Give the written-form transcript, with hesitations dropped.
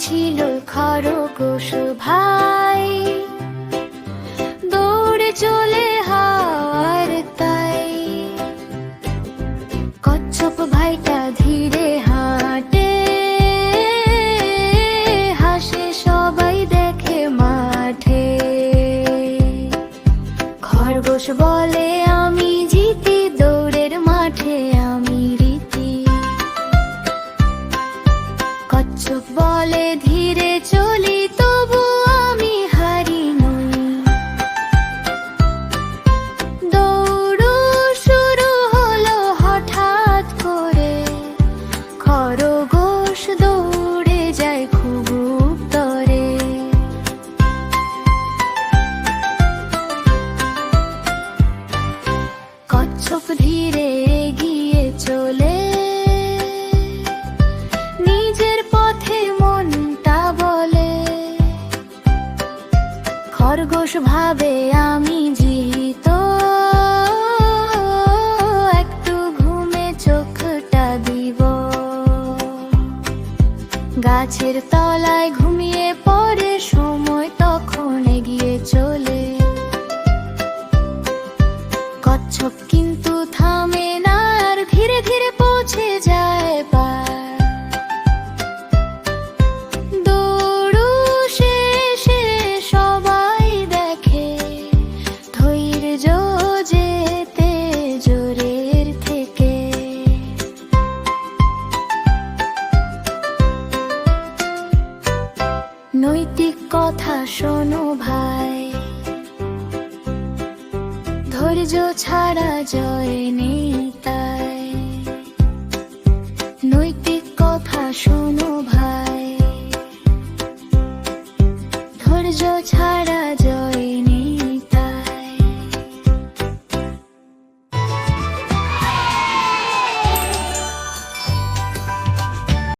ছিল খরগোশ ভাই, দৌড়ে চলে হাওয়ার তাই। কচ্ছপ ভাইটা ধীরে হাঁটে, হাসে সবাই দেখে মাঠে। খরগোশ বলে আমি জিতি, দৌড়ের মাঠে আমি রীতি। কচ্ছপ বলে ধীরে চলি, তবু আমি হারি নই। দৌড় শুরু হলো হঠাৎ করে, খরগোশ দৌড়ে যায় খুব উত্তরে। কচ্ছপ ধীরে এগিয়ে চলে, নিজের পথে মনটা বলে। খরগোশ ভাবে আমি জিত, একটু ঘুমে চোখটা দিব। গাছের তলায় ঘুমিয়ে পড়ে, সময় তখন এগিয়ে চলে। কচ্ছপ কিন্তু থামে না, আর ধীরে ধীরে পৌঁছে যায় পার। দৌড় শেষে সবাই দেখে, ধৈর্য যেতে জোরের থেকে। নৈতিক কথা শোনো ভাই, ধৈর্য ছাড়া জয় নেই তাই। নৈতিক কথা শোনো ভাই, ধৈর্য ছাড়া জয়